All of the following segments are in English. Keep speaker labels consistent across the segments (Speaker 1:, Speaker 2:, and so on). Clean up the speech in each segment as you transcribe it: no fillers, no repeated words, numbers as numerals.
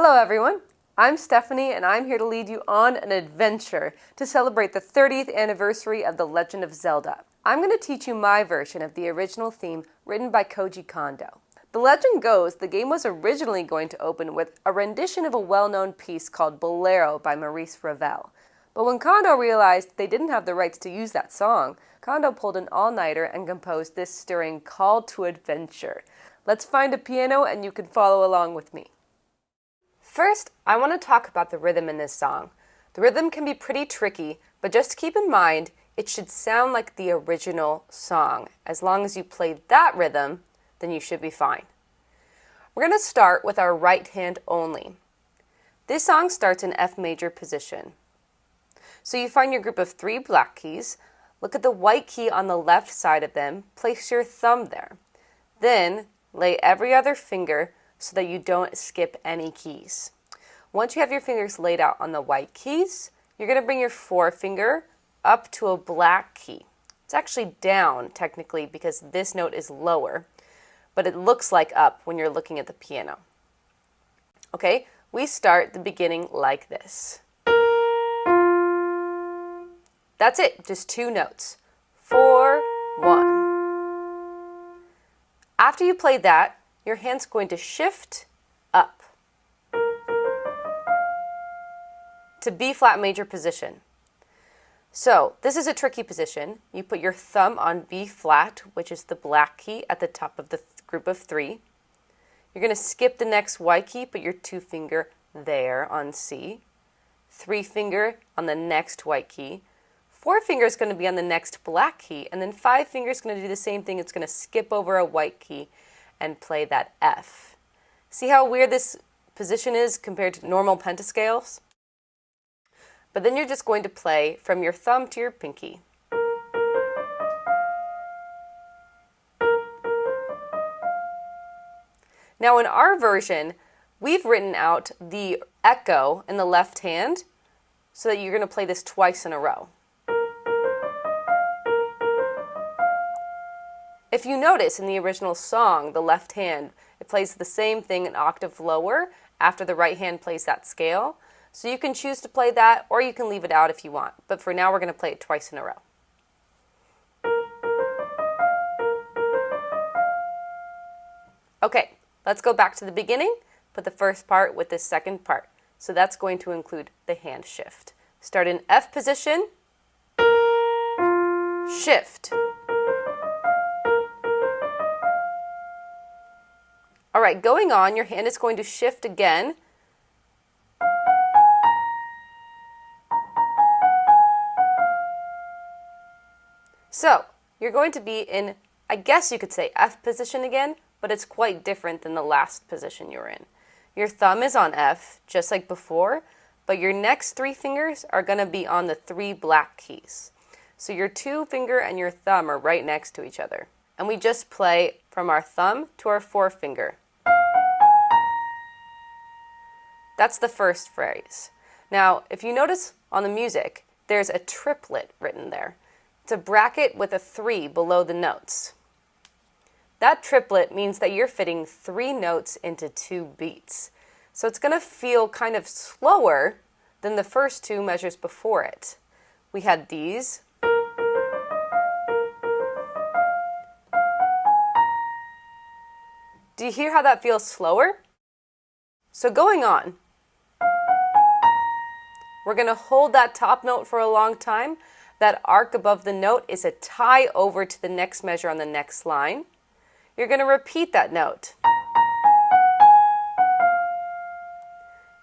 Speaker 1: Hello everyone, I'm Stephanie and I'm here to lead you on an adventure to celebrate the 30th anniversary of The Legend of Zelda. I'm going to teach you my version of the original theme written by Koji Kondo. The legend goes the game was originally going to open with a rendition of a well-known piece called Bolero by Maurice Ravel. But when Kondo realized they didn't have the rights to use that song, Kondo pulled an all-nighter and composed this stirring call to adventure. Let's find a piano and you can follow along with me. First, I want to talk about the rhythm in this song. The rhythm can be pretty tricky, but just keep in mind it should sound like the original song. As long as you play that rhythm, then you should be fine. We're going to start with our right hand only. This song starts in F major position. So you find your group of 3 black keys, look at the white key on the left side of them, place your thumb there. Then lay every other finger so that you don't skip any keys. Once you have your fingers laid out on the white keys, you're going to bring your forefinger up to a black key. It's actually down technically because this note is lower, but it looks like up when you're looking at the piano. Okay, we start the beginning like this. That's it, just 2 notes. 4, 1. After you play that, your hand's going to shift up to B flat major position. So this is a tricky position. You put your thumb on B flat, which is the black key at the top of the group of 3. You're going to skip the next white key, put your 2 finger there on C. 3 finger on the next white key. 4 finger is going to be on the next black key, and then 5 finger is going to do the same thing. It's going to skip over a white key and play that F. See how weird this position is compared to normal pentascales? But then you're just going to play from your thumb to your pinky. Now in our version, we've written out the echo in the left hand so that you're going to play this twice in a row. If you notice in the original song, the left hand, it plays the same thing an octave lower after the right hand plays that scale. So you can choose to play that or you can leave it out if you want. But for now, we're going to play it twice in a row. Okay, let's go back to the beginning, put the first part with the second part. So that's going to include the hand shift. Start in F position, shift. All right, going on, your hand is going to shift again. So, you're going to be in, I guess you could say F position again, but it's quite different than the last position you're in. Your thumb is on F, just like before, but your next 3 fingers are going to be on the 3 black keys. So your 2 finger and your thumb are right next to each other. And we just play from our thumb to our forefinger. That's the first phrase. Now, if you notice on the music, there's a triplet written there. It's a bracket with a 3 below the notes. That triplet means that you're fitting 3 notes into 2 beats. So it's going to feel kind of slower than the first 2 measures before it. We had these. Do you hear how that feels slower? So going on, we're going to hold that top note for a long time. That arc above the note is a tie over to the next measure on the next line. You're going to repeat that note.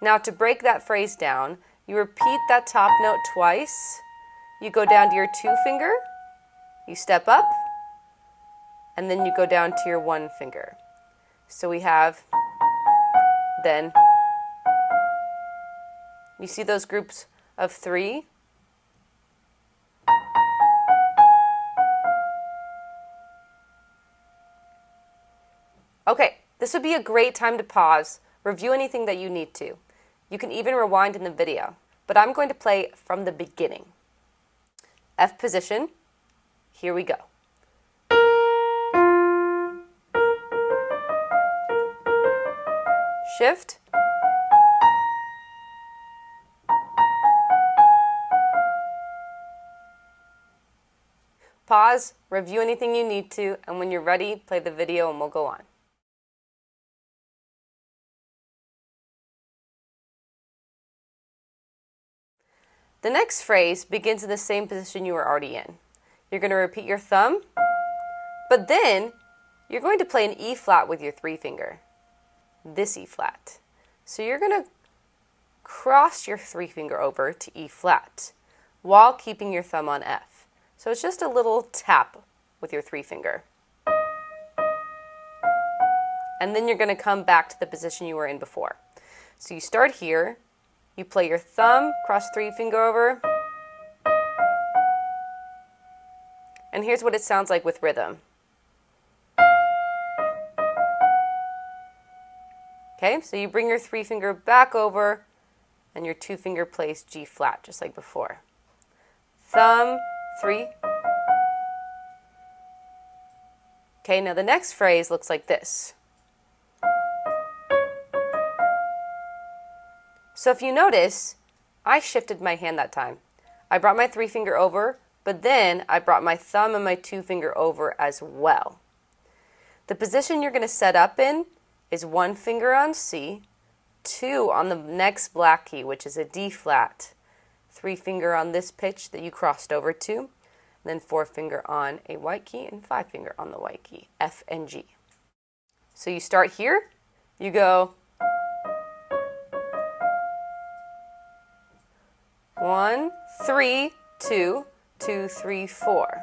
Speaker 1: Now to break that phrase down, you repeat that top note twice. You go down to your 2 finger, you step up, and then you go down to your 1 finger. So we have then. You see those groups of 3? Okay, this would be a great time to pause, review anything that you need to. You can even rewind in the video, but I'm going to play from the beginning. F position, here we go. shift, Pause, review anything you need to, and when you're ready, play the video and we'll go on. The next phrase begins in the same position you were already in. You're going to repeat your thumb, but then you're going to play an E flat with your 3 finger. This E flat. So you're going to cross your 3 finger over to E flat while keeping your thumb on F. So it's just a little tap with your 3 finger. And then you're going to come back to the position you were in before. So you start here, you play your thumb, cross 3 finger over, and here's what it sounds like with rhythm. Okay, so you bring your 3 finger back over, and your 2 finger plays G flat, just like before. Thumb, 3. Okay, now the next phrase looks like this. So if you notice, I shifted my hand that time. I brought my 3 finger over, but then I brought my thumb and my 2 finger over as well. The position you're going to set up in is 1 finger on C, 2 on the next black key, which is a D flat, 3 finger on this pitch that you crossed over to, and then 4 finger on a white key and 5 finger on the white key, F and G. So you start here, you go 1, 3, 2, 2, 3, 4.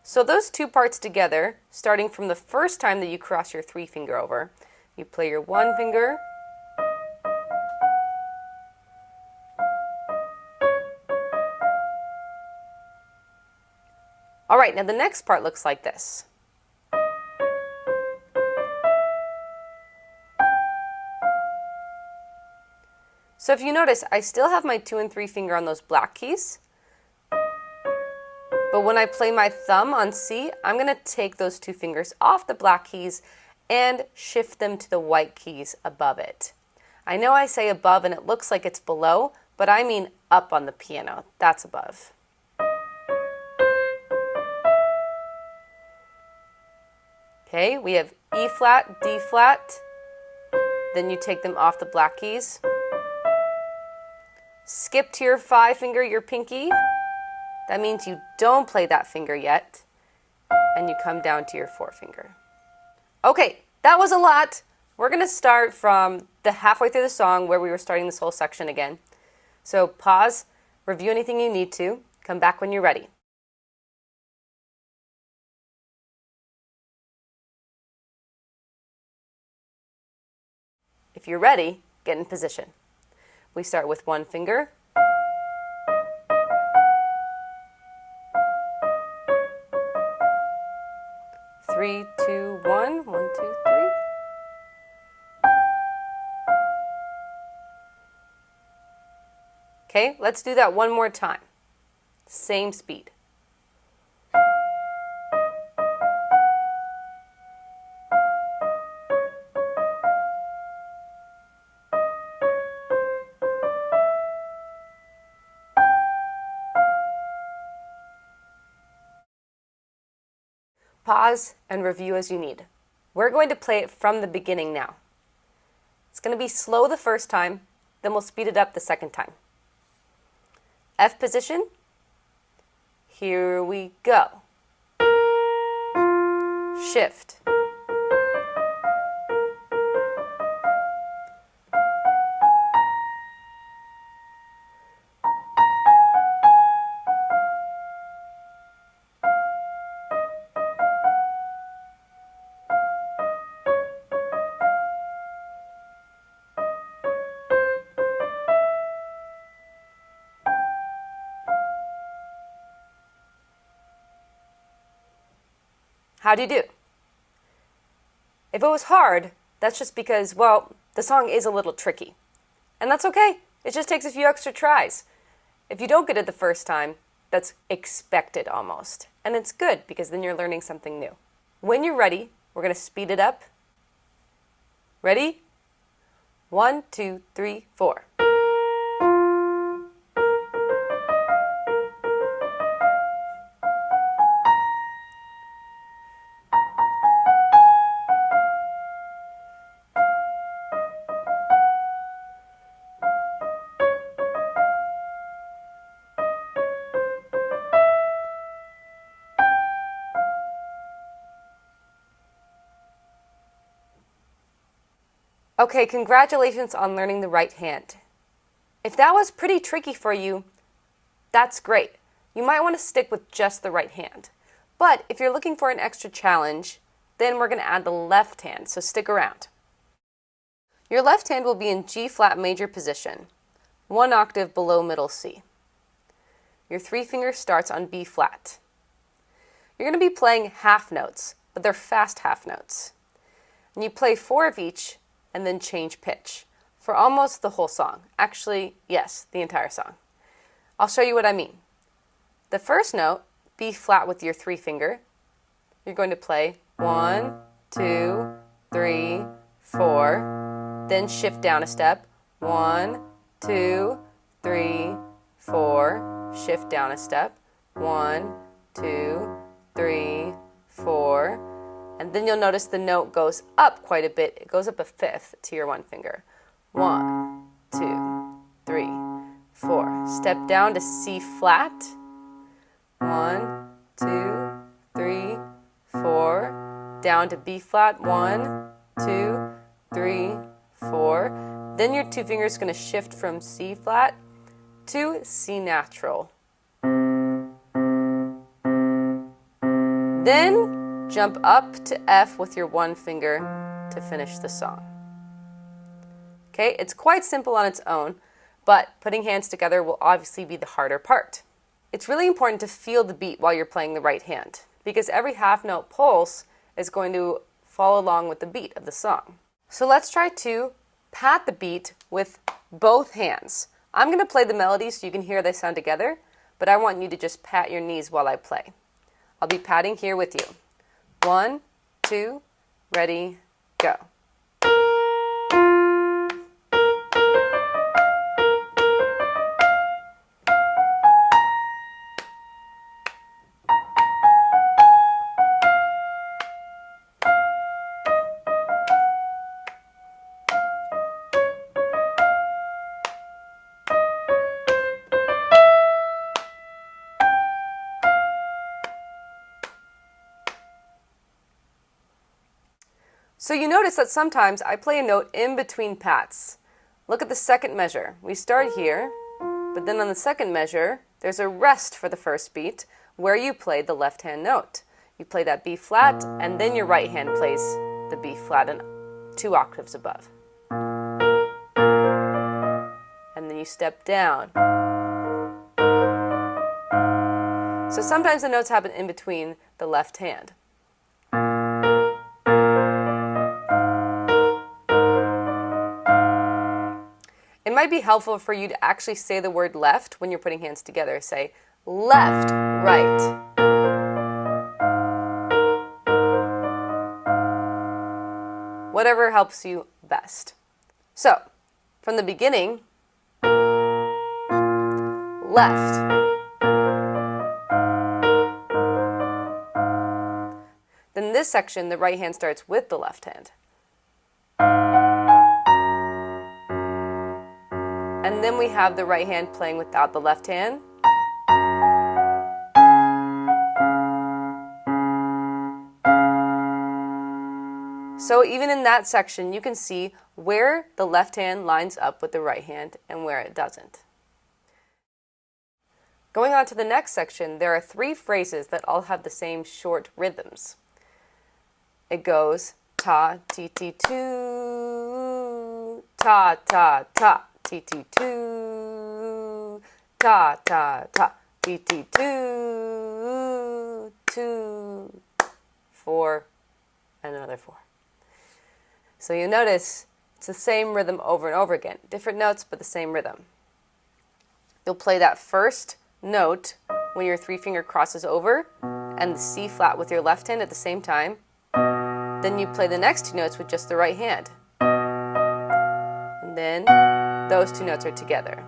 Speaker 1: So those 2 parts together, starting from the first time that you cross your 3 finger over, you play your 1 finger, all right, now the next part looks like this. So if you notice, I still have my 2 and 3 finger on those black keys, but when I play my thumb on C, I'm going to take those 2 fingers off the black keys and shift them to the white keys above it. I know I say above and it looks like it's below, but I mean up on the piano. That's above. Okay, we have E flat, D flat, then you take them off the black keys. Skip to your 5 finger, your pinky. That means you don't play that finger yet. And you come down to your 4 finger. Okay, that was a lot. We're going to start from the halfway through the song where we were starting this whole section again. So pause, review anything you need to, come back when you're ready. If you're ready, get in position. We start with 1 finger. Three, 2, 1. 1, 2, 3. Okay, let's do that one more time. Same speed. Pause and review as you need. We're going to play it from the beginning now. It's going to be slow the first time, then we'll speed it up the second time. F position. Here we go. Shift. How do you do? If it was hard, that's just because, well, the song is a little tricky. And that's okay. It just takes a few extra tries. If you don't get it the first time, that's expected almost. And it's good because then you're learning something new. When you're ready, we're going to speed it up. Ready? 1, 2, 3, 4. Okay, congratulations on learning the right hand. If that was pretty tricky for you, that's great. You might want to stick with just the right hand. But if you're looking for an extra challenge, then we're going to add the left hand, so stick around. Your left hand will be in G flat major position, 1 octave below middle C. Your 3-finger starts on B flat. You're going to be playing half notes, but they're fast half notes. And you play 4 of each and then change pitch for almost the whole song. Actually, yes, the entire song. I'll show you what I mean. The first note, B flat with your 3-finger, you're going to play 1, 2, 3, 4, then shift down a step, 1, 2, 3, 4, shift down a step, 1, 2, 3, 4, and then you'll notice the note goes up quite a bit. It goes up a 5th to your 1 finger. 1, 2, 3, 4. Step down to C flat. 1, 2, 3, 4. Down to B flat. 1, 2, 3, 4. Then your 2 fingers are going to shift from C flat to C natural. Then jump up to F with your 1 finger to finish the song. Okay, it's quite simple on its own, but putting hands together will obviously be the harder part. It's really important to feel the beat while you're playing the right hand, because every half note pulse is going to follow along with the beat of the song. So let's try to pat the beat with both hands. I'm going to play the melody so you can hear they sound together, but I want you to just pat your knees while I play. I'll be patting here with you. 1, 2, ready, go. So you notice that sometimes I play a note in between pats. Look at the second measure. We start here, but then on the second measure, there's a rest for the first beat where you play the left hand note. You play that B flat, and then your right hand plays the B flat and 2 octaves above. And then you step down. So sometimes the notes happen in between the left hand. It might be helpful for you to actually say the word left when you're putting hands together. Say left, right. Whatever helps you best. So, from the beginning, left. Then this section, the right hand starts with the left hand. And then we have the right hand playing without the left hand. So even in that section, you can see where the left hand lines up with the right hand and where it doesn't. Going on to the next section, there are 3 phrases that all have the same short rhythms. It goes ta, ti, ti, tu, ta, ta, ta. T, T, 2, ta, ta, ta, T, T, 2, 2, 4, and another 4. So you notice it's the same rhythm over and over again. Different notes, but the same rhythm. You'll play that first note when your 3-finger crosses over and the C flat with your left hand at the same time. Then you play the next 2 notes with just the right hand. And then those 2 notes are together.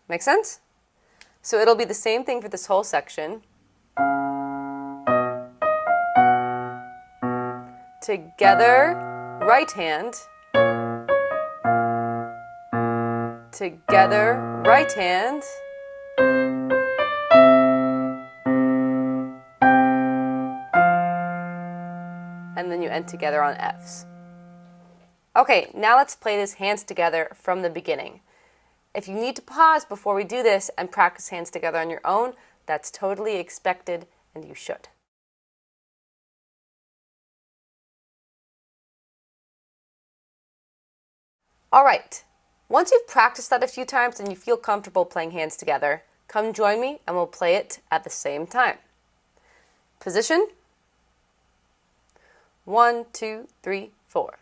Speaker 1: Make sense? So it'll be the same thing for this whole section. Together, right hand. Together, right hand. And then you end together on Fs. Okay, now let's play this hands together from the beginning. If you need to pause before we do this and practice hands together on your own, that's totally expected and you should. All right, once you've practiced that a few times and you feel comfortable playing hands together, come join me and we'll play it at the same time. Position. 1, 2, 3, 4.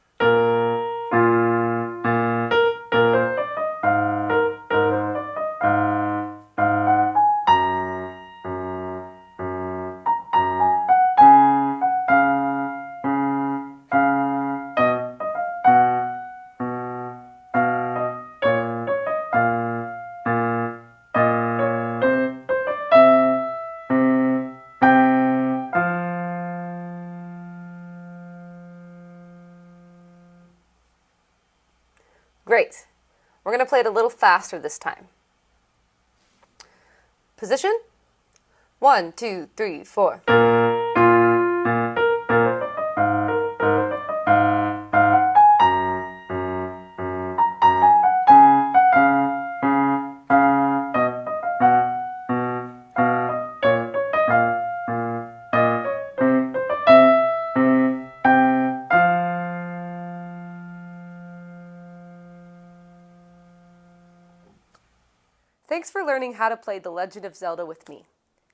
Speaker 1: Great. We're going to play it a little faster this time. Position. 1, 2, 3, 4. Thanks for learning how to play The Legend of Zelda with me.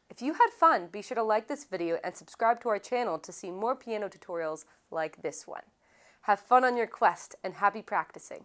Speaker 1: If you had fun, be sure to like this video and subscribe to our channel to see more piano tutorials like this one. Have fun on your quest and happy practicing!